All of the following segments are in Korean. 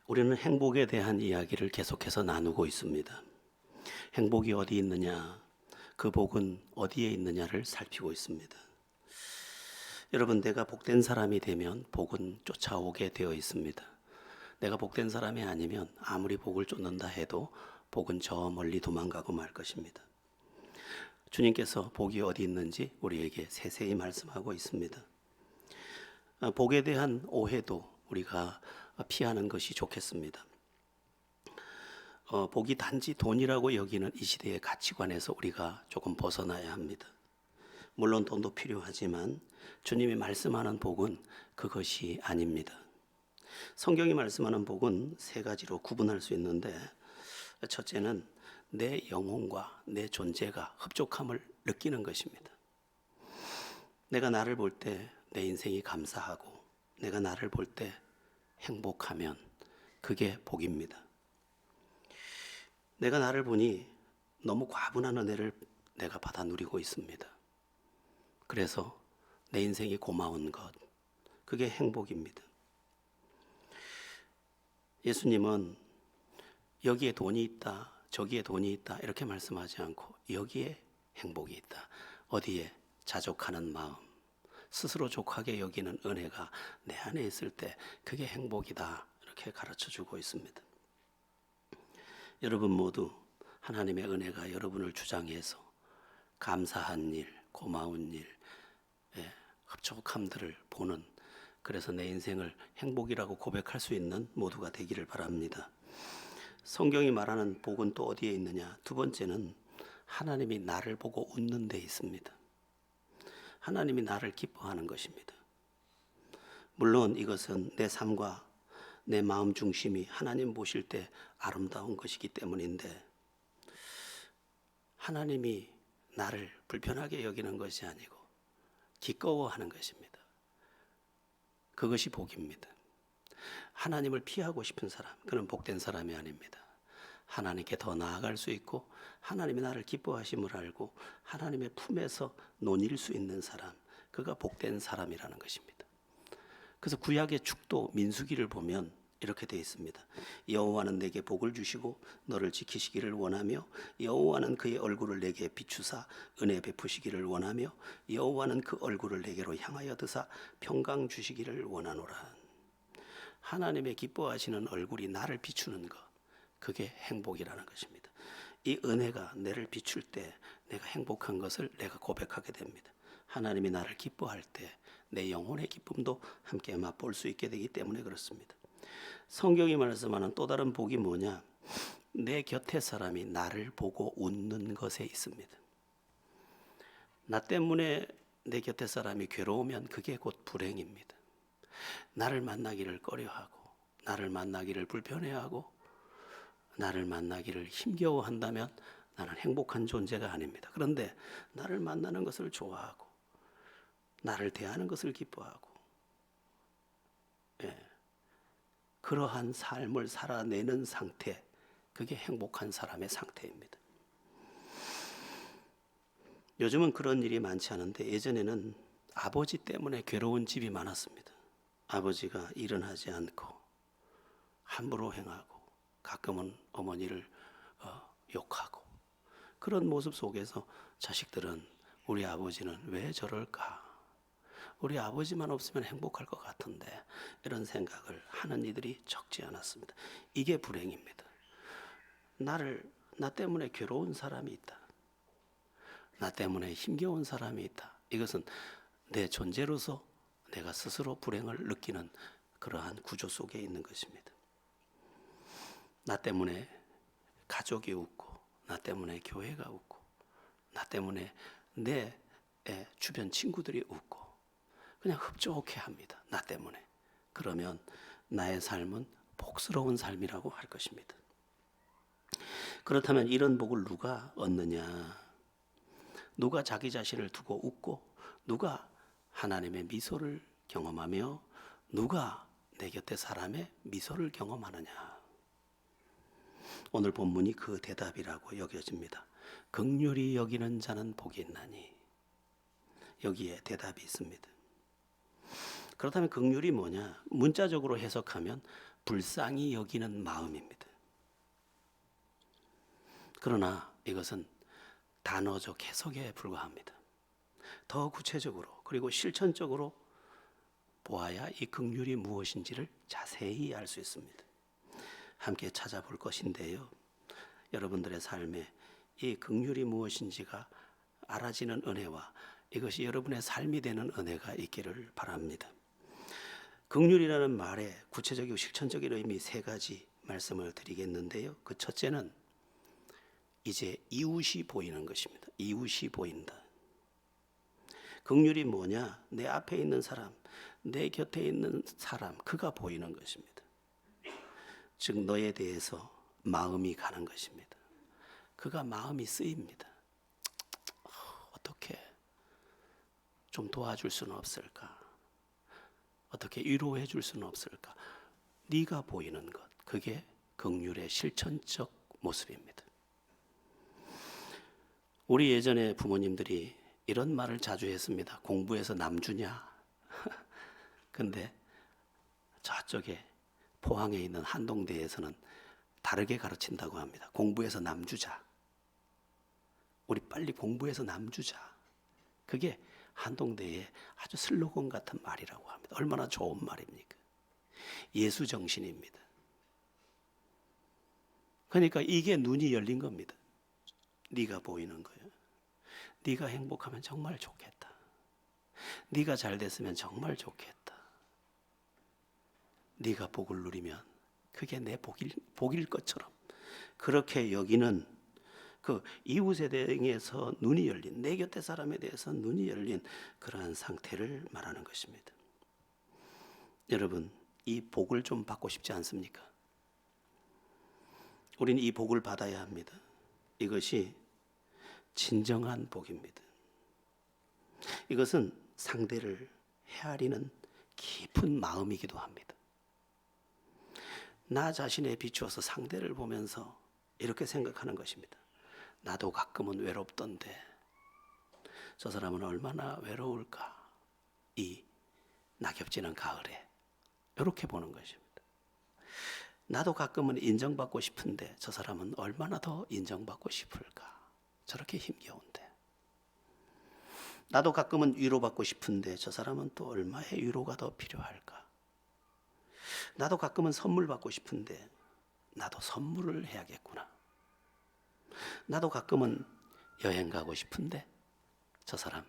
우리는 행복에 대한 이야기를 계속해서 나누고 있습니다. 행복이 어디 있느냐, 그 복은 어디에 있느냐를 살피고 있습니다. 여러분, 내가 복된 사람이 되면 복은 쫓아오게 되어 있습니다. 내가 복된 사람이 아니면 아무리 복을 쫓는다 해도 복은 저 멀리 도망가고 말 것입니다. 주님께서 복이 어디 있는지 우리에게 세세히 말씀하고 있습니다. 복에 대한 오해도 우리가 피하는 것이 좋겠습니다. 복이 단지 돈이라고 여기는 이 시대의 가치관에서 우리가 조금 벗어나야 합니다. 물론 돈도 필요하지만 주님이 말씀하는 복은 그것이 아닙니다. 성경이 말씀하는 복은 세 가지로 구분할 수 있는데, 첫째는 내 영혼과 내 존재가 흡족함을 느끼는 것입니다. 내가 나를 볼 때 내 인생이 감사하고 내가 나를 볼 때 행복하면 그게 복입니다. 내가 나를 보니 너무 과분한 은혜를 내가 받아 누리고 있습니다. 그래서 내 인생이 고마운 것, 그게 행복입니다. 예수님은 여기에 돈이 있다, 저기에 돈이 있다 이렇게 말씀하지 않고 여기에 행복이 있다. 어디에? 자족하는 마음, 스스로 족하게 여기는 은혜가 내 안에 있을 때 그게 행복이다, 이렇게 가르쳐주고 있습니다. 여러분 모두 하나님의 은혜가 여러분을 주장해서 감사한 일, 고마운 일, 흡족함들을 보는, 그래서 내 인생을 행복이라고 고백할 수 있는 모두가 되기를 바랍니다. 성경이 말하는 복은 또 어디에 있느냐? 두 번째는 하나님이 나를 보고 웃는 데 있습니다. 하나님이 나를 기뻐하는 것입니다. 물론 이것은 내 삶과 내 마음 중심이 하나님 보실 때 아름다운 것이기 때문인데, 하나님이 나를 불편하게 여기는 것이 아니고 기꺼워하는 것입니다. 그것이 복입니다. 하나님을 피하고 싶은 사람, 그는 복된 사람이 아닙니다. 하나님께 더 나아갈 수 있고 하나님이 나를 기뻐하심을 알고 하나님의 품에서 논일 수 있는 사람, 그가 복된 사람이라는 것입니다. 그래서 구약의 축도 민수기를 보면 이렇게 되어 있습니다. 여호와는 내게 복을 주시고 너를 지키시기를 원하며 여호와는 그의 얼굴을 내게 비추사 은혜 베푸시기를 원하며 여호와는 그 얼굴을 내게로 향하여 드사 평강 주시기를 원하노라. 하나님의 기뻐하시는 얼굴이 나를 비추는 것, 그게 행복이라는 것입니다. 이 은혜가 나를 비출 때 내가 행복한 것을 내가 고백하게 됩니다. 하나님이 나를 기뻐할 때 내 영혼의 기쁨도 함께 맛볼 수 있게 되기 때문에 그렇습니다. 성경이 말씀하는 또 다른 복이 뭐냐? 내 곁에 사람이 나를 보고 웃는 것에 있습니다. 나 때문에 내 곁에 사람이 괴로우면 그게 곧 불행입니다. 나를 만나기를 꺼려하고 나를 만나기를 불편해하고 나를 만나기를 힘겨워한다면 나는 행복한 존재가 아닙니다. 그런데 나를 만나는 것을 좋아하고 나를 대하는 것을 기뻐하고, 그러한 삶을 살아내는 상태, 그게 행복한 사람의 상태입니다. 요즘은 그런 일이 많지 않은데 예전에는 아버지 때문에 괴로운 집이 많았습니다. 아버지가 일은 하지 않고 함부로 행하고 가끔은 어머니를 욕하고, 그런 모습 속에서 자식들은 우리 아버지는 왜 저럴까? 우리 아버지만 없으면 행복할 것 같은데, 이런 생각을 하는 이들이 적지 않았습니다. 이게 불행입니다. 나 때문에 괴로운 사람이 있다. 나 때문에 힘겨운 사람이 있다. 이것은 내 존재로서 내가 스스로 불행을 느끼는 그러한 구조 속에 있는 것입니다. 나 때문에 가족이 웃고 나 때문에 교회가 웃고 나 때문에 내 주변 친구들이 웃고 그냥 흡족해 합니다. 나 때문에. 그러면 나의 삶은 복스러운 삶이라고 할 것입니다. 그렇다면 이런 복을 누가 얻느냐? 누가 자기 자신을 두고 웃고 누가 하나님의 미소를 경험하며 누가 내 곁에 사람의 미소를 경험하느냐? 오늘 본문이 그 대답이라고 여겨집니다. 긍휼히 여기는 자는 복이 있나니. 여기에 대답이 있습니다. 그렇다면 긍휼이 뭐냐? 문자적으로 해석하면 불쌍히 여기는 마음입니다. 그러나 이것은 단어적 해석에 불과합니다. 더 구체적으로 그리고 실천적으로 보아야 이 긍휼이 무엇인지를 자세히 알 수 있습니다. 함께 찾아볼 것인데요. 여러분들의 삶에 이 긍휼이 무엇인지가 알아지는 은혜와 이것이 여러분의 삶이 되는 은혜가 있기를 바랍니다. 긍휼이라는 말의 구체적이고 실천적인 의미 세 가지 말씀을 드리겠는데요. 그 첫째는 이제 이웃이 보이는 것입니다. 이웃이 보인다. 긍휼이 뭐냐? 내 앞에 있는 사람, 내 곁에 있는 사람, 그가 보이는 것입니다. 즉 너에 대해서 마음이 가는 것입니다. 그가 마음이 쓰입니다. 어떻게 좀 도와줄 수는 없을까? 어떻게 위로해 줄 수는 없을까? 네가 보이는 것, 그게 긍휼의 실천적 모습입니다. 우리 예전에 부모님들이 이런 말을 자주 했습니다. 공부해서 남주냐? 근데 저쪽에 포항에 있는 한동대에서는 다르게 가르친다고 합니다. 공부해서 남주자. 우리 빨리 공부해서 남주자. 그게 한동대의 아주 슬로건 같은 말이라고 합니다. 얼마나 좋은 말입니까? 예수 정신입니다. 그러니까 이게 눈이 열린 겁니다. 네가 보이는 거예요. 네가 행복하면 정말 좋겠다. 네가 잘 됐으면 정말 좋겠다. 네가 복을 누리면 그게 내 복일 것처럼 그렇게 여기는 그 이웃에 대해서 눈이 열린, 내 곁에 사람에 대해서 눈이 열린 그러한 상태를 말하는 것입니다. 여러분, 이 복을 좀 받고 싶지 않습니까? 우리는 이 복을 받아야 합니다. 이것이 진정한 복입니다. 이것은 상대를 헤아리는 깊은 마음이기도 합니다. 나 자신에 비추어서 상대를 보면서 이렇게 생각하는 것입니다. 나도 가끔은 외롭던데 저 사람은 얼마나 외로울까? 이 낙엽지는 가을에 이렇게 보는 것입니다. 나도 가끔은 인정받고 싶은데 저 사람은 얼마나 더 인정받고 싶을까? 저렇게 힘겨운데. 나도 가끔은 위로받고 싶은데 저 사람은 또 얼마의 위로가 더 필요할까? 나도 가끔은 선물 받고 싶은데 나도 선물을 해야겠구나. 나도 가끔은 여행 가고 싶은데 저 사람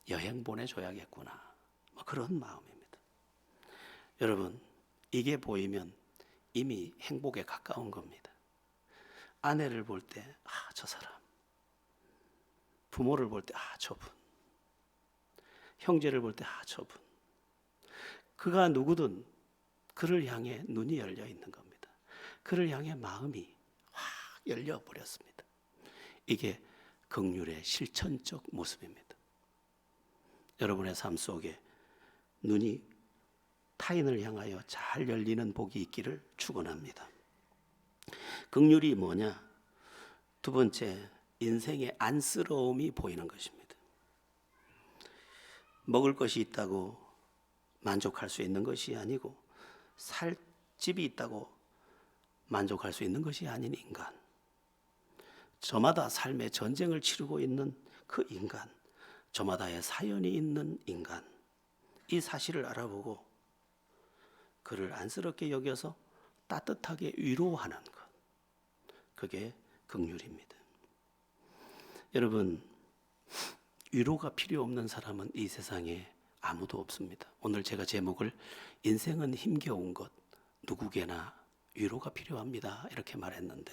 여행 보내줘야겠구나. 뭐 그런 마음입니다. 여러분, 이게 보이면 이미 행복에 가까운 겁니다. 아내를 볼 때, 저 사람. 부모를 볼 때, 저분. 형제를 볼 때, 저분. 그가 누구든 그를 향해 눈이 열려 있는 겁니다. 그를 향해 마음이 확 열려 버렸습니다. 이게 긍휼의 실천적 모습입니다. 여러분의 삶 속에 눈이 타인을 향하여 잘 열리는 복이 있기를 축원합니다. 긍휼이 뭐냐? 두 번째, 인생의 안쓰러움이 보이는 것입니다. 먹을 것이 있다고 만족할 수 있는 것이 아니고 살 집이 있다고 만족할 수 있는 것이 아닌 인간. 저마다 삶의 전쟁을 치르고 있는 그 인간. 저마다의 사연이 있는 인간. 이 사실을 알아보고 그를 안쓰럽게 여겨서 따뜻하게 위로하는 것. 그게 긍휼입니다. 여러분, 위로가 필요 없는 사람은 이 세상에 아무도 없습니다. 오늘 제가 제목을 인생은 힘겨운 것, 누구에게나 위로가 필요합니다. 이렇게 말했는데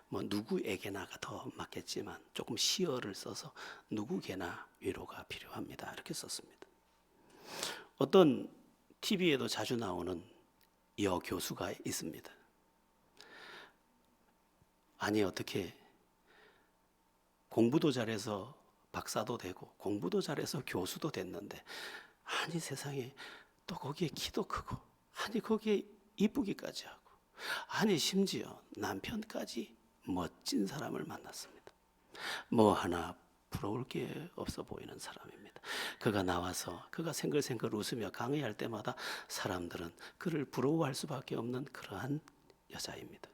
뭐 누구에게나가 더 맞겠지만 조금 시어를 써서 누구에게나 위로가 필요합니다. 이렇게 썼습니다. 어떤 TV에도 자주 나오는 여교수가 있습니다. 아니 어떻게 공부도 잘해서 박사도 되고 공부도 잘해서 교수도 됐는데 아니 세상에 또 거기에 키도 크고 아니 거기에 이쁘기까지 하고 아니 심지어 남편까지 멋진 사람을 만났습니다. 뭐 하나 부러울 게 없어 보이는 사람입니다. 그가 나와서 그가 생글생글 웃으며 강의할 때마다 사람들은 그를 부러워할 수밖에 없는 그러한 여자입니다.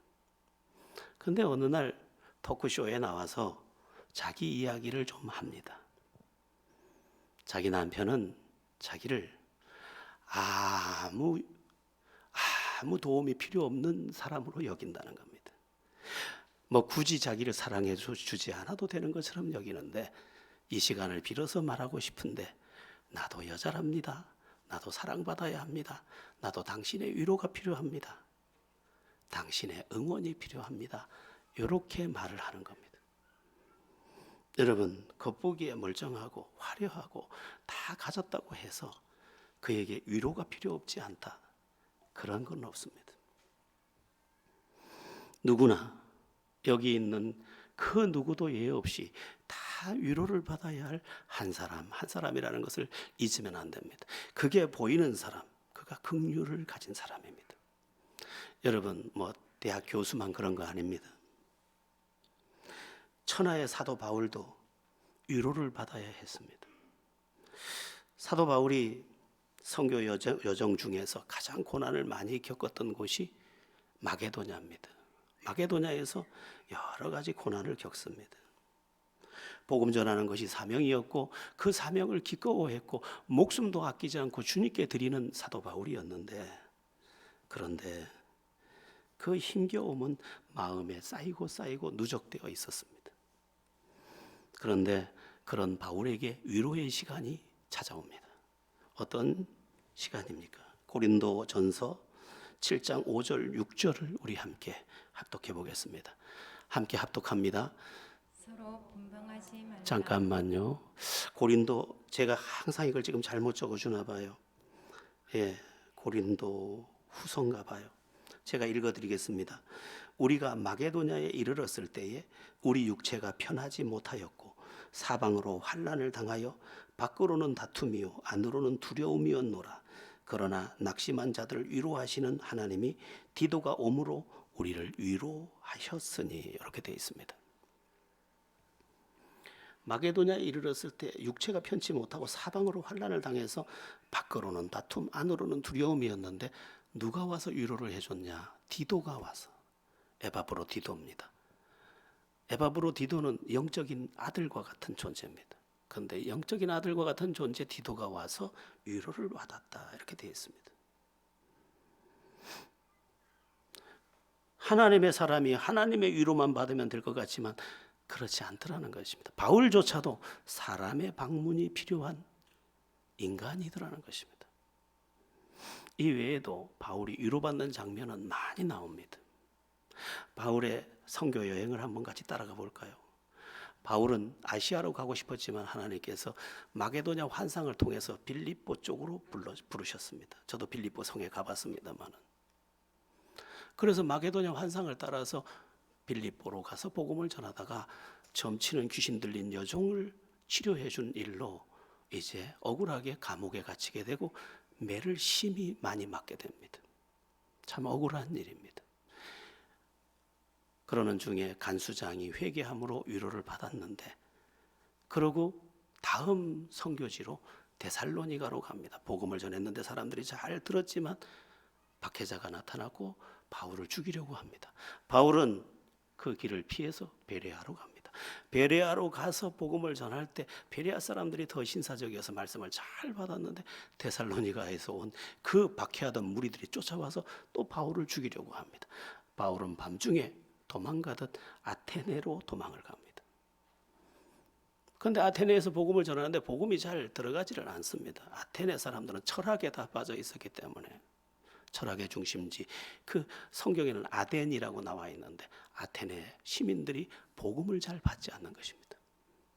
근데 어느 날 토크쇼에 나와서 자기 이야기를 좀 합니다. 자기 남편은 자기를 아무 도움이 필요 없는 사람으로 여긴다는 겁니다. 뭐 굳이 자기를 사랑해 주지 않아도 되는 것처럼 여기는데, 이 시간을 빌어서 말하고 싶은데, 나도 여자랍니다. 나도 사랑받아야 합니다. 나도 당신의 위로가 필요합니다. 당신의 응원이 필요합니다. 이렇게 말을 하는 겁니다. 여러분, 겉보기에 멀쩡하고 화려하고 다 가졌다고 해서 그에게 위로가 필요 없지 않다, 그런 건 없습니다. 누구나 여기 있는 그 누구도 예외 없이 다 위로를 받아야 할 한 사람이라는 것을 잊으면 안 됩니다. 그게 보이는 사람, 그가 긍휼을 가진 사람입니다. 여러분, 뭐 대학 교수만 그런 거 아닙니다. 천하의 사도 바울도 위로를 받아야 했습니다. 사도 바울이 선교 여정 중에서 가장 고난을 많이 겪었던 곳이 마게도냐입니다. 마게도냐에서 여러 가지 고난을 겪습니다. 복음 전하는 것이 사명이었고 그 사명을 기꺼워했고 목숨도 아끼지 않고 주님께 드리는 사도 바울이었는데, 그런데 그 힘겨움은 마음에 쌓이고 누적되어 있었습니다. 그런데 그런 바울에게 위로의 시간이 찾아옵니다. 어떤 시간입니까? 고린도 전서 7장 5절 6절을 우리 함께 합독해 보겠습니다. 함께 합독합니다. 서로 분방하지 말라. 잠깐만요. 고린도, 제가 항상 이걸 지금 잘못 적어주나 봐요. 고린도 후서인가 봐요. 제가 읽어드리겠습니다. 우리가 마게도냐에 이르렀을 때에 우리 육체가 편하지 못하였고 사방으로 환난을 당하여 밖으로는 다툼이요 안으로는 두려움이었노라. 그러나 낙심한 자들을 위로하시는 하나님이 디도가 오므로 우리를 위로하셨으니, 이렇게 되어 있습니다. 마게도냐에 이르렀을 때 육체가 편치 못하고 사방으로 환난을 당해서 밖으로는 다툼 안으로는 두려움이었는데 누가 와서 위로를 해줬냐? 디도가 와서. 에바브로디도입니다. 에바브로디도는 영적인 아들과 같은 존재입니다. 그런데 영적인 아들과 같은 존재 디도가 와서 위로를 받았다, 이렇게 되어 있습니다. 하나님의 사람이 하나님의 위로만 받으면 될 것 같지만 그렇지 않더라는 것입니다. 바울조차도 사람의 방문이 필요한 인간이더라는 것입니다. 이 외에도 바울이 위로받는 장면은 많이 나옵니다. 바울의 선교 여행을 한번 같이 따라가 볼까요? 바울은 아시아로 가고 싶었지만 하나님께서 마게도냐 환상을 통해서 빌립보 쪽으로 부르셨습니다. 저도 빌립보 성에 가봤습니다만, 그래서 마게도냐 환상을 따라서 빌립보로 가서 복음을 전하다가 점치는 귀신 들린 여종을 치료해 준 일로 이제 억울하게 감옥에 갇히게 되고 매를 심히 많이 맞게 됩니다. 참 억울한 일입니다. 그러는 중에 간수장이 회개함으로 위로를 받았는데, 그러고 다음 선교지로 데살로니가로 갑니다. 복음을 전했는데 사람들이 잘 들었지만 박해자가 나타나고 바울을 죽이려고 합니다. 바울은 그 길을 피해서 베레아로 갑니다. 베레아로 가서 복음을 전할 때 베레아 사람들이 더 신사적이어서 말씀을 잘 받았는데 데살로니가에서 온 그 박해하던 무리들이 쫓아와서 또 바울을 죽이려고 합니다. 바울은 밤중에 도망가듯 아테네로 도망을 갑니다. 그런데 아테네에서 복음을 전하는데 복음이 잘 들어가지를 않습니다. 아테네 사람들은 철학에 다 빠져 있었기 때문에, 철학의 중심지, 그 성경에는 아덴이라고 나와 있는데 아테네 시민들이 복음을 잘 받지 않는 것입니다.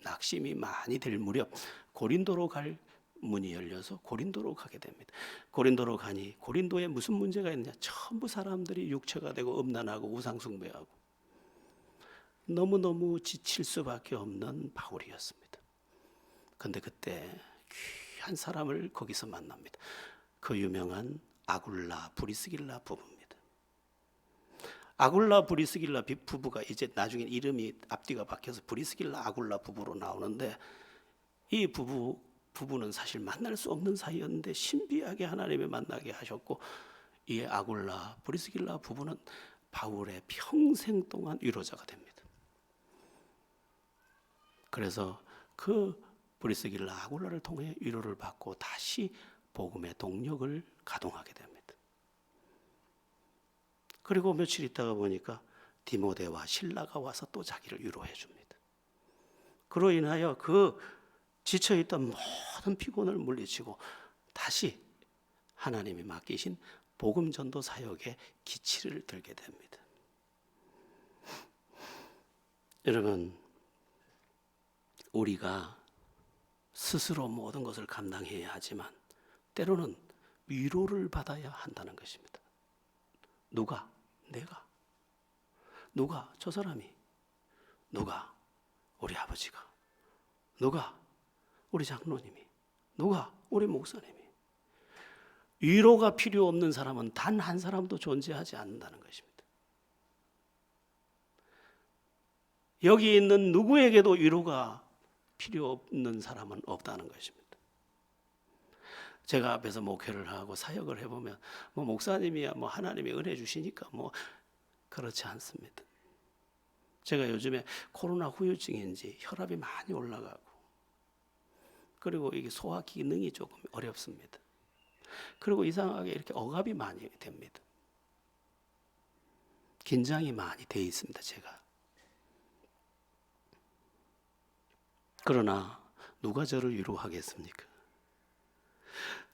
낙심이 많이 될 무렵 고린도로 갈 문이 열려서 고린도로 가게 됩니다. 고린도로 가니 고린도에 무슨 문제가 있느냐? 전부 사람들이 육체가 되고 음란하고 우상숭배하고 너무너무 지칠 수밖에 없는 바울이었습니다. 그런데 그때 귀한 사람을 거기서 만납니다. 그 유명한 아굴라 브리스길라 부부입니다. 아굴라 브리스길라 부부가 이제 나중에 이름이 앞뒤가 바뀌어서 브리스길라 아굴라 부부로 나오는데, 이 부부 부부는 사실 만날 수 없는 사이였는데 신비하게 하나님이 만나게 하셨고, 이 아굴라 브리스길라 부부는 바울의 평생 동안 위로자가 됩니다. 그래서 그 브리스길라 아굴라를 통해 위로를 받고 다시 복음의 동력을 가동하게 됩니다. 그리고 며칠 있다가 보니까 디모데와 실라가 와서 또 자기를 위로해 줍니다. 그로 인하여 그 지쳐있던 모든 피곤을 물리치고 다시 하나님이 맡기신 복음 전도 사역의 기치를 들게 됩니다. 여러분, 우리가 스스로 모든 것을 감당해야 하지만 때로는 위로를 받아야 한다는 것입니다. 누가? 내가. 누가? 저 사람이. 누가? 우리 아버지가. 누가? 우리 장로님이. 누가? 우리 목사님이. 위로가 필요 없는 사람은 단 한 사람도 존재하지 않는다는 것입니다. 여기 있는 누구에게도 위로가 필요 없는 사람은 없다는 것입니다. 제가 앞에서 목회를 하고 사역을 해보면 뭐 목사님이야 뭐 하나님이 은혜 주시니까 뭐 그렇지 않습니다. 제가 요즘에 코로나 후유증인지 혈압이 많이 올라가고, 그리고 이게 소화 기능이 조금 어렵습니다. 그리고 이상하게 이렇게 억압이 많이 됩니다. 긴장이 많이 돼 있습니다, 제가. 그러나 누가 저를 위로하겠습니까?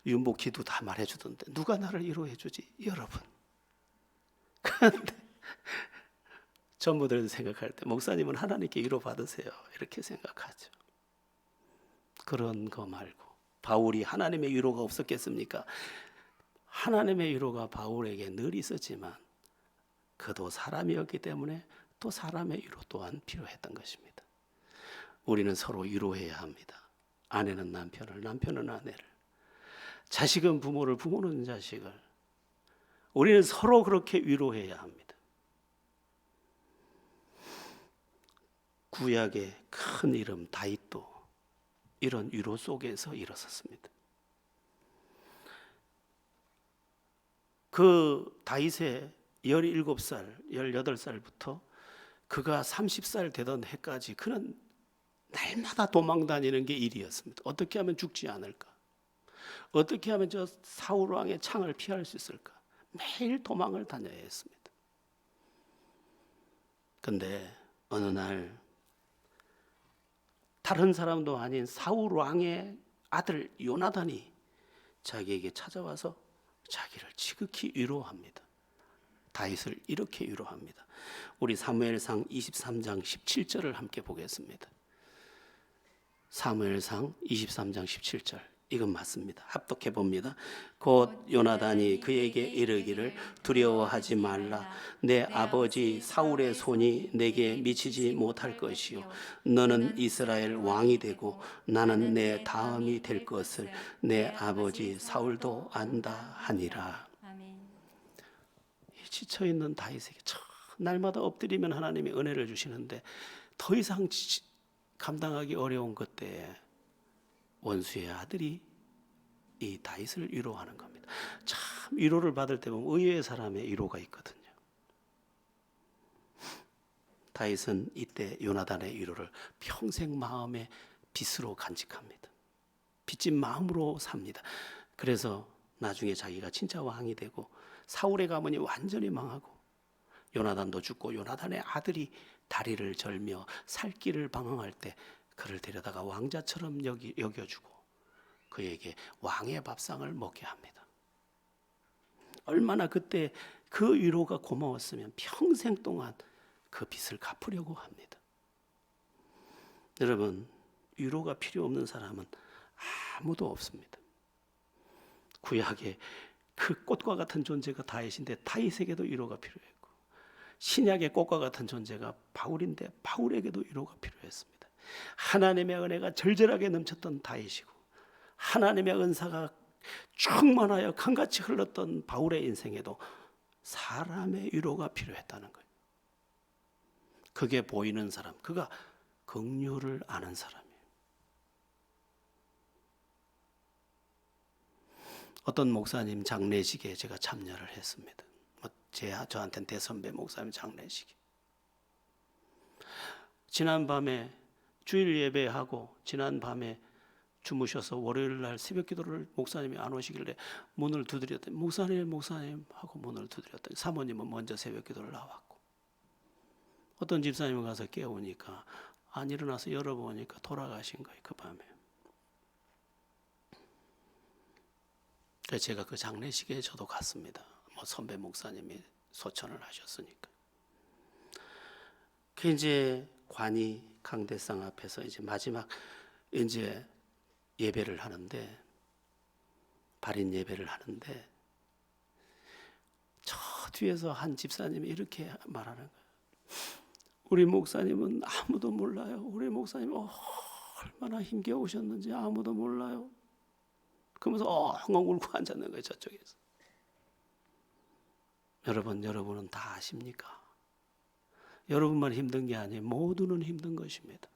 윤복희도 다 말해주던데 누가 나를 위로해주지? 여러분. 그런데 전부들 생각할 때 목사님은 하나님께 위로 받으세요 이렇게 생각하죠. 그런 거 말고 바울이 하나님의 위로가 없었겠습니까? 하나님의 위로가 바울에게 늘 있었지만 그도 사람이었기 때문에 또 사람의 위로 또한 필요했던 것입니다. 우리는 서로 위로해야 합니다. 아내는 남편을, 남편은 아내를, 자식은 부모를, 부모는 자식을. 우리는 서로 그렇게 위로해야 합니다. 구약의 큰 이름 다윗도 이런 위로 속에서 일어섰습니다. 그 다윗의 17살, 18살부터 그가 30살 되던 해까지 그는 날마다 도망 다니는 게 일이었습니다. 어떻게 하면 죽지 않을까? 어떻게 하면 저 사울 왕의 창을 피할 수 있을까? 매일 도망을 다녀야 했습니다. 근데 어느 날 다른 사람도 아닌 사울 왕의 아들 요나단이 자기에게 찾아와서 자기를 지극히 위로합니다. 다윗을 이렇게 위로합니다. 우리 사무엘상 23장 17절을 함께 보겠습니다. 사무엘상 23장 17절, 이건 맞습니다. 합독해 봅니다. 곧 요나단이 그에게 이르기를 두려워하지 말라. 내 아버지 사울의 손이 내게 미치지 못할 것이요 너는 이스라엘 왕이 되고 나는 내 다음이 될 것을 내 아버지 사울도 안다 하니라. 아멘. 지쳐있는 다윗에게 날마다 엎드리면 하나님이 은혜를 주시는데 더 이상 감당하기 어려운 그때에 원수의 아들이 이 다윗을 위로하는 겁니다. 참 위로를 받을 때 보면 의외의 사람의 위로가 있거든요. 다윗은 이때 요나단의 위로를 평생 마음의 빚으로 간직합니다. 빚진 마음으로 삽니다. 그래서 나중에 자기가 진짜 왕이 되고 사울의 가문이 완전히 망하고 요나단도 죽고 요나단의 아들이 다리를 절며 살 길을 방황할 때 그를 데려다가 왕자처럼 여겨주고 그에게 왕의 밥상을 먹게 합니다. 얼마나 그때 그 위로가 고마웠으면 평생 동안 그 빚을 갚으려고 합니다. 여러분, 위로가 필요 없는 사람은 아무도 없습니다. 구약에 그 꽃과 같은 존재가 다윗인데 다윗에게도 위로가 필요했고, 신약의 꽃과 같은 존재가 바울인데 바울에게도 위로가 필요했습니다. 하나님의 은혜가 절절하게 넘쳤던 다윗이고 하나님의 은사가 충만하여 강같이 흘렀던 바울의 인생에도 사람의 위로가 필요했다는 거예요. 그게 보이는 사람, 그가 긍휼을 아는 사람이에요. 어떤 목사님 장례식에 제가 참여를 했습니다. 저한테는 대선배 목사님 장례식에. 지난 밤에 주일 예배하고 지난 밤에 주무셔서 월요일 날 새벽 기도를 목사님이 안 오시길래 문을 두드렸더니 목사님 하고 문을 두드렸더니 사모님은 먼저 새벽 기도를 나왔고, 어떤 집사님은 가서 깨우니까 안 일어나서 열어보니까 돌아가신 거예요, 그 밤에. 그래서 제가 그 장례식에 저도 갔습니다. 선배 목사님이 소천을 하셨으니까. 그 이제 관이 강대상 앞에서 이제 마지막 이제 예배를 하는데, 발인 예배를 하는데, 저 뒤에서 한 집사님이 이렇게 말하는 거예요. 우리 목사님은 아무도 몰라요. 우리 목사님 얼마나 힘겨우셨는지 아무도 몰라요. 그러면서 엉엉 울고 앉았는 거예요, 저쪽에서. 여러분은 다 아십니까? 여러분만 힘든 게 아니에요. 모두는 힘든 것입니다.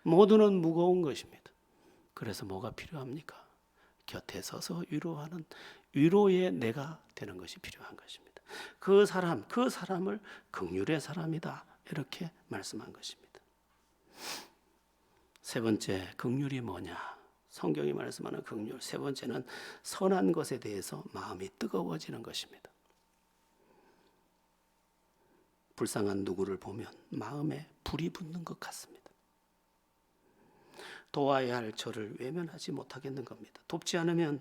모두는 무거운 것입니다. 그래서 뭐가 필요합니까? 곁에 서서 위로하는 위로의 내가 되는 것이 필요한 것입니다. 그 사람을 긍휼의 사람이다, 이렇게 말씀한 것입니다. 세 번째, 긍휼이 뭐냐? 성경이 말씀하는 긍휼, 세 번째는 선한 것에 대해서 마음이 뜨거워지는 것입니다. 불쌍한 누구를 보면 마음에 불이 붙는 것 같습니다. 도와야 할 저를 외면하지 못하겠는 겁니다. 돕지 않으면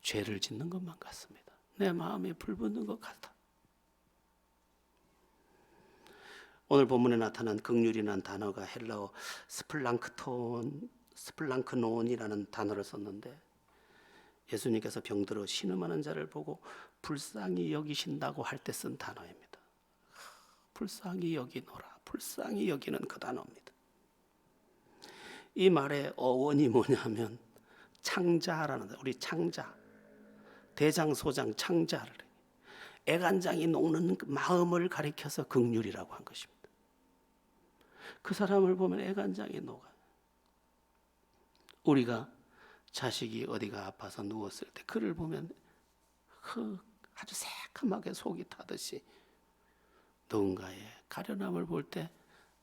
죄를 짓는 것만 같습니다. 내 마음에 불 붙는 것 같아. 오늘 본문에 나타난 긍휼이라는 단어가 헬라어 스플랑크논이라는 단어를 썼는데, 예수님께서 병들어 신음하는 자를 보고 불쌍히 여기신다고 할 때 쓴 단어입니다. 불쌍히 여기노라, 불쌍히 여기는 그 단어입니다. 이 말의 어원이 뭐냐면 창자라는, 우리 창자, 대장소장 창자를, 애간장이 녹는 마음을 가리켜서 긍휼이라고 한 것입니다. 그 사람을 보면 애간장이 녹아요. 우리가 자식이 어디가 아파서 누웠을 때 그를 보면 아주 새까맣게 속이 타듯이 누군가의 가련함을 볼 때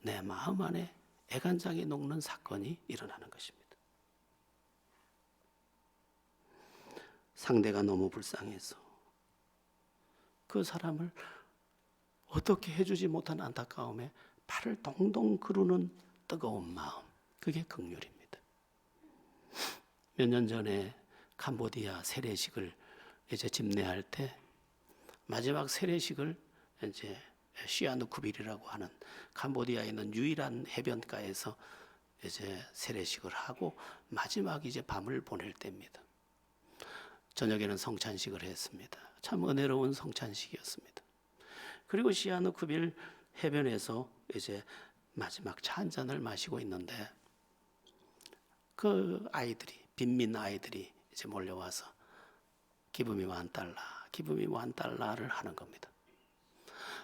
내 마음 안에 애간장이 녹는 사건이 일어나는 것입니다. 상대가 너무 불쌍해서 그 사람을 어떻게 해주지 못한 안타까움에 팔을 동동 그루는 뜨거운 마음, 그게 긍휼입니다. 몇 년 전에 캄보디아 세례식을 이제 집례할 때 마지막 세례식을 이제 시아누쿠빌이라고 하는 캄보디아에 있는 유일한 해변가에서 이제 세례식을 하고 마지막 이제 밤을 보낼 때입니다. 저녁에는 성찬식을 했습니다. 참 은혜로운 성찬식이었습니다. 그리고 시아누쿠빌 해변에서 이제 마지막 차 한 잔을 마시고 있는데 그 아이들이, 빈민 아이들이 이제 몰려와서 기브미 $1를 하는 겁니다.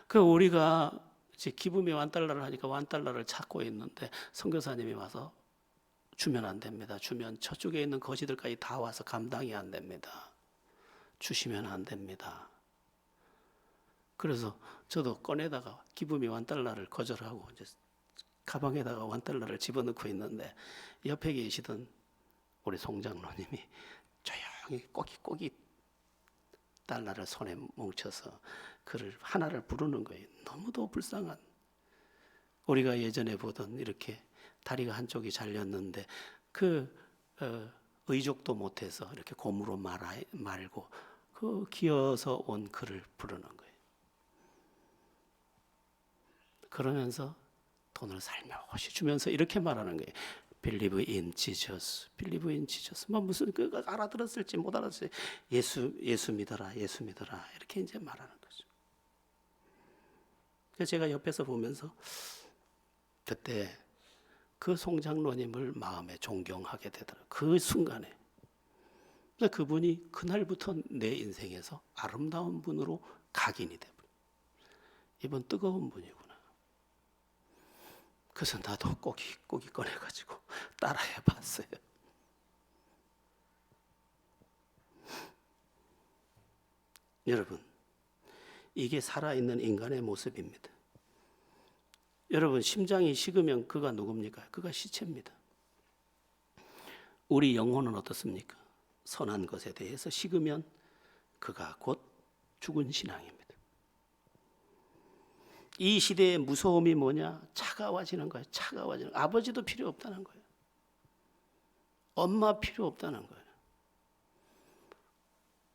그 우리가 이제 기브미 $1를 하니까 $1를 찾고 있는데 선교사님이 와서 주면 안 됩니다. 주면 저쪽에 있는 거지들까지 다 와서 감당이 안 됩니다. 주시면 안 됩니다. 그래서 저도 꺼내다가 기브미 $1를 거절하고 이제 가방에다가 $1를 집어넣고 있는데 옆에 계시던 우리 송장로님이 조용히 꼬깃꼬깃 달러를 손에 뭉쳐서 그를 하나를 부르는 거예요. 너무도 불쌍한, 우리가 예전에 보던 이렇게 다리가 한쪽이 잘렸는데 의족도 못해서 이렇게 고무로 말고 그 기어서 온 그를 부르는 거예요. 그러면서 돈을 살며시 주면서 이렇게 말하는 거예요. Believe in Jesus. Believe in Jesus. 무슨 그 알아들었을지 못 알았을지 예수 믿어라, 예수 믿어라, 이렇게 이제 말하는 거죠. 그래서 제가 옆에서 보면서 그때 그 송장로님을 마음에 존경하게 되더라고요. 그 순간에. 그분이 그날부터 내 인생에서 아름다운 분으로 각인이 되버려요. 이분 뜨거운 분이구나. 그래서 나도 꼬깃꼬깃 꺼내가지고 따라해 봤어요. 여러분, 이게 살아있는 인간의 모습입니다. 여러분, 심장이 식으면 그가 누굽니까? 그가 시체입니다. 우리 영혼은 어떻습니까? 선한 것에 대해서 식으면 그가 곧 죽은 신앙입니다. 이 시대의 무서움이 뭐냐? 차가워지는 거예요. 차가워지는 거예요. 아버지도 필요 없다는 거예요. 엄마 필요 없다는 거예요.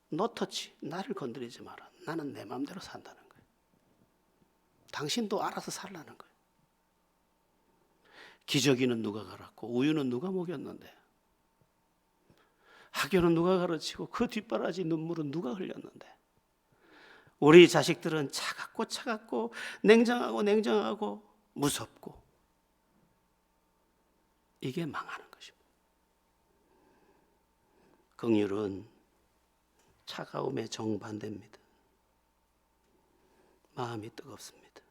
너 터치, 나를 건드리지 마라. 나는 내 마음대로 산다는 거예요. 당신도 알아서 살라는 거예요. 기저귀는 누가 갈았고 우유는 누가 먹였는데, 학교는 누가 가르치고 그 뒷바라지 눈물은 누가 흘렸는데, 우리 자식들은 차갑고 냉정하고 무섭고, 이게 망하는 것입니다. 긍휼은 차가움의 정반대입니다. 마음이 뜨겁습니다.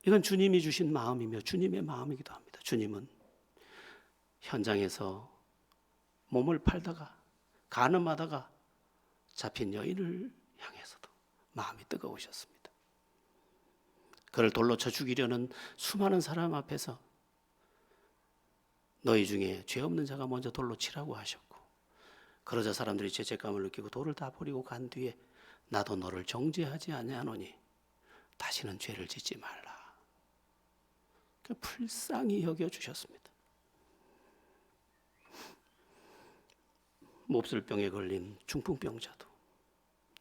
이건 주님이 주신 마음이며 주님의 마음이기도 합니다. 주님은 현장에서 몸을 팔다가 간음하다가 잡힌 여인을 향해서도 마음이 뜨거우셨습니다. 그를 돌로 쳐 죽이려는 수많은 사람 앞에서 너희 중에 죄 없는 자가 먼저 돌로 치라고 하셨고, 그러자 사람들이 죄책감을 느끼고 돌을 다 버리고 간 뒤에 나도 너를 정죄하지 아니하노니 다시는 죄를 짓지 말라. 불쌍히 여겨주셨습니다. 몹쓸 병에 걸린 중풍병자도,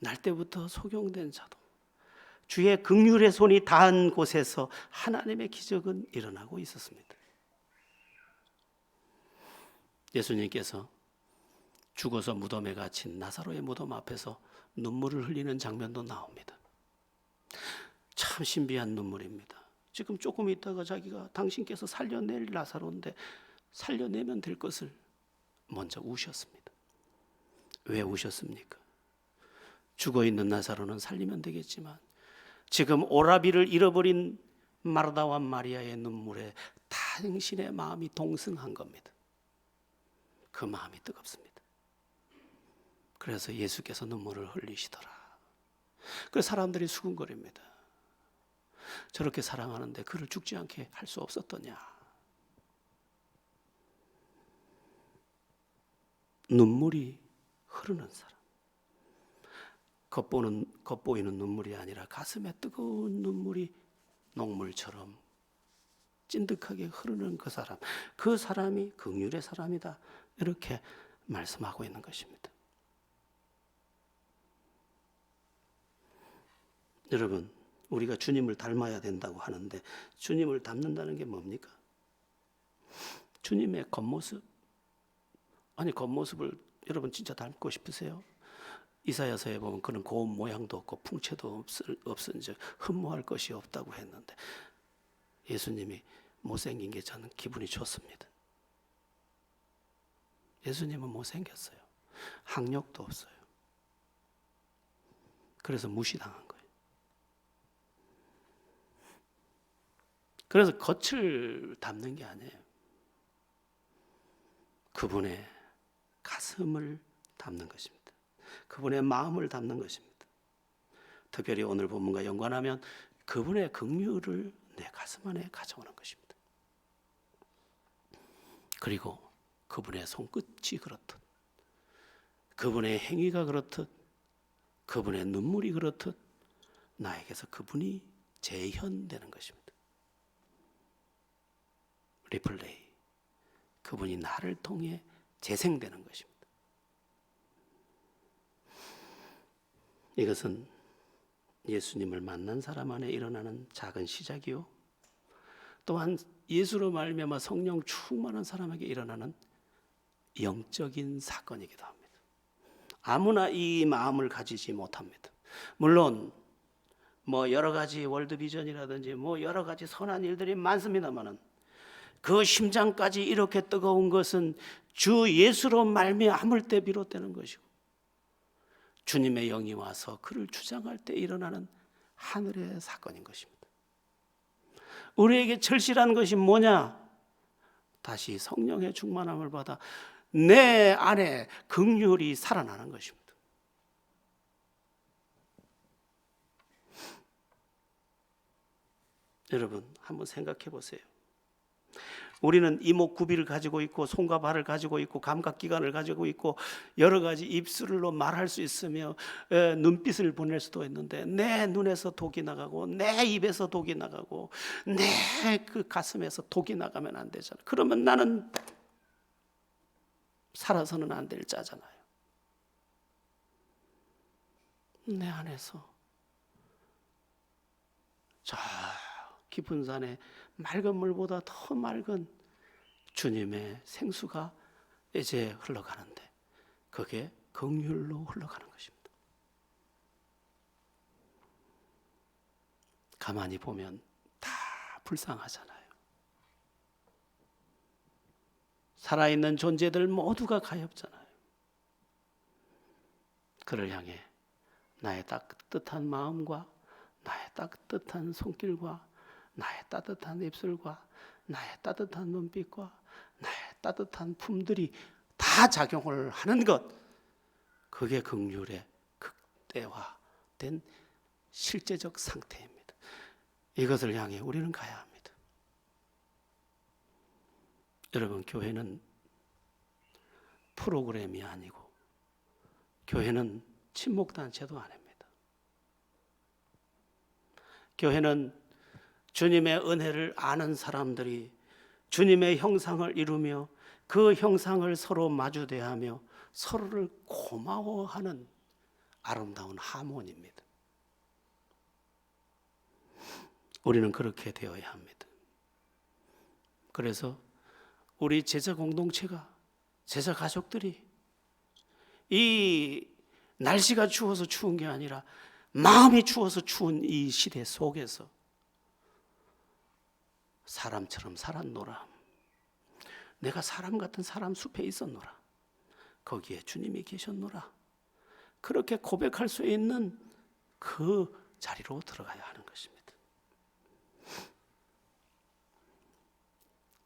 날 때부터 소경된 자도 주의 긍휼의 손이 닿은 곳에서 하나님의 기적은 일어나고 있었습니다. 예수님께서 죽어서 무덤에 갇힌 나사로의 무덤 앞에서 눈물을 흘리는 장면도 나옵니다. 참 신비한 눈물입니다. 지금 조금 있다가 자기가 당신께서 살려낼 나사로인데 살려내면 될 것을 먼저 우셨습니다. 왜 우셨습니까? 죽어있는 나사로는 살리면 되겠지만 지금 오라비를 잃어버린 마르다와 마리아의 눈물에 당신의 마음이 동승한 겁니다. 그 마음이 뜨겁습니다. 그래서 예수께서 눈물을 흘리시더라. 그 사람들이 수군거립니다. 저렇게 사랑하는데 그를 죽지 않게 할 수 없었더냐. 눈물이 흐르는 사람, 겉보이는 눈물이 아니라 가슴에 뜨거운 눈물이 녹물처럼 찐득하게 흐르는 그 사람, 그 사람이 긍휼의 사람이다, 이렇게 말씀하고 있는 것입니다. 여러분, 우리가 주님을 닮아야 된다고 하는데 주님을 닮는다는 게 뭡니까? 주님의 겉모습, 아니 겉모습을 여러분 진짜 닮고 싶으세요? 이사야서에 보면 그는 고운 모양도 없고 풍채도 없은즉 흠모할 것이 없다고 했는데 예수님이 못생긴 게 저는 기분이 좋습니다. 예수님은 못생겼어요. 학력도 없어요. 그래서 무시당한 거예요. 그래서 겉을 담는 게 아니에요. 그분의 가슴을 담는 것입니다. 그분의 마음을 담는 것입니다. 특별히 오늘 본문과 연관하면 그분의 긍휼을 내 가슴 안에 가져오는 것입니다. 그리고 그분의 손끝이 그렇듯, 그분의 행위가 그렇듯, 그분의 눈물이 그렇듯 나에게서 그분이 재현되는 것입니다. 리플레이, 그분이 나를 통해 재생되는 것입니다. 이것은 예수님을 만난 사람 안에 일어나는 작은 시작이요, 또한 예수로 말미암아 성령 충만한 사람에게 일어나는 영적인 사건이기도 합니다. 아무나 이 마음을 가지지 못합니다. 물론 여러 가지 월드비전이라든지 여러 가지 선한 일들이 많습니다만은 그 심장까지 이렇게 뜨거운 것은 주 예수로 말미암을 때 비롯되는 것이고, 주님의 영이 와서 그를 주장할 때 일어나는 하늘의 사건인 것입니다. 우리에게 절실한 것이 뭐냐? 다시 성령의 충만함을 받아 내 안에 긍휼이 살아나는 것입니다. 여러분 한번 생각해 보세요. 우리는 이목구비를 가지고 있고 손과 발을 가지고 있고 감각기관을 가지고 있고 여러 가지 입술로 말할 수 있으며 눈빛을 보낼 수도 있는데 내 눈에서 독이 나가고 내 입에서 독이 나가고 내 그 가슴에서 독이 나가면 안 되잖아요. 그러면 나는 살아서는 안 될 자잖아요. 내 안에서 저 깊은 산에 맑은 물보다 더 맑은 주님의 생수가 이제 흘러가는데 그게 긍휼로 흘러가는 것입니다. 가만히 보면 다 불쌍하잖아요. 살아있는 존재들 모두가 가엾잖아요. 그를 향해 나의 따뜻한 마음과 나의 따뜻한 손길과 나의 따뜻한 입술과 나의 따뜻한 눈빛과 나의 따뜻한 품들이 다 작용을 하는 것, 그게 긍휼의 극대화된 실제적 상태입니다. 이것을 향해 우리는 가야 합니다. 여러분, 교회는 프로그램이 아니고 교회는 친목단체도 아닙니다. 교회는 주님의 은혜를 아는 사람들이 주님의 형상을 이루며 그 형상을 서로 마주대하며 서로를 고마워하는 아름다운 하모니입니다. 우리는 그렇게 되어야 합니다. 그래서 우리 제자 공동체가, 제자 가족들이 이 날씨가 추워서 추운 게 아니라 마음이 추워서 추운 이 시대 속에서 사람처럼 살았노라. 내가 사람 같은 사람 숲에 있었노라. 거기에 주님이 계셨노라. 그렇게 고백할 수 있는 그 자리로 들어가야 하는 것입니다.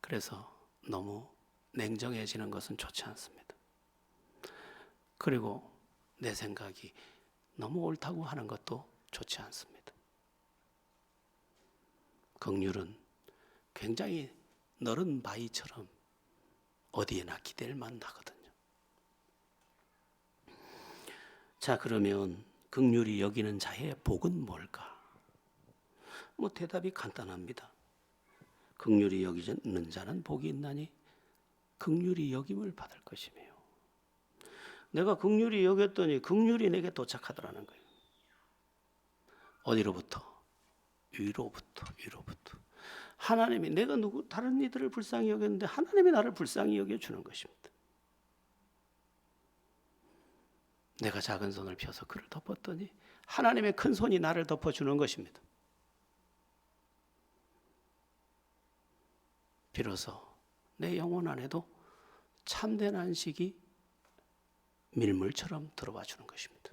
그래서 너무 냉정해지는 것은 좋지 않습니다. 그리고 내 생각이 너무 옳다고 하는 것도 좋지 않습니다. 긍휼은 굉장히 너른 바위처럼 어디에나 기댈 만하거든요. 자, 그러면 긍휼히 여기는 자의 복은 뭘까? 대답이 간단합니다. 긍휼히 여기는 자는 복이 있나니 긍휼히 여김을 받을 것이며, 내가 긍휼히 여겼더니 긍휼이 내게 도착하더라는 거예요. 어디로부터? 위로부터. 하나님이, 내가 다른 이들을 불쌍히 여겼는데 하나님이 나를 불쌍히 여겨주는 것입니다. 내가 작은 손을 펴서 그를 덮었더니 하나님의 큰 손이 나를 덮어주는 것입니다. 비로소 내 영혼 안에도 참된 안식이 밀물처럼 들어와 주는 것입니다.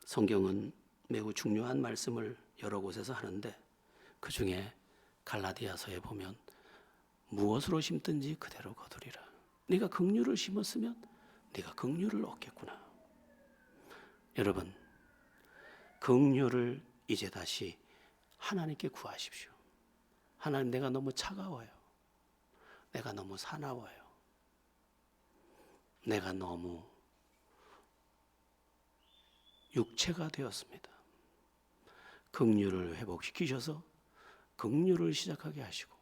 성경은 매우 중요한 말씀을 여러 곳에서 하는데 그 중에 갈라디아서에 보면 무엇으로 심든지 그대로 거두리라. 네가 긍휼을 심었으면 네가 긍휼을 얻겠구나. 여러분, 긍휼을 이제 다시 하나님께 구하십시오. 하나님, 내가 너무 차가워요. 내가 너무 사나워요. 내가 너무 육체가 되었습니다. 긍휼을 회복시키셔서 긍휼을 시작하게 하시고,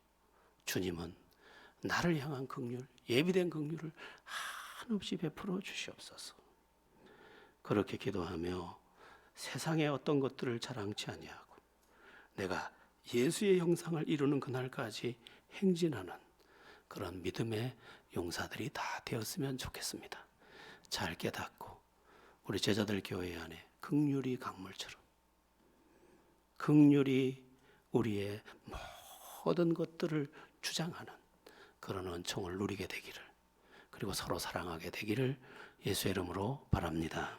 주님은 나를 향한 긍휼, 예비된 긍휼을 한없이 베풀어 주시옵소서. 그렇게 기도하며 세상의 어떤 것들을 자랑치 아니하고 내가 예수의 형상을 이루는 그날까지 행진하는 그런 믿음의 용사들이 다 되었으면 좋겠습니다. 잘 깨닫고 우리 제자들 교회 안에 긍휼이 강물처럼, 긍휼이 우리의 모든 것들을 주장하는 그런 은총을 누리게 되기를, 그리고 서로 사랑하게 되기를 예수의 이름으로 바랍니다.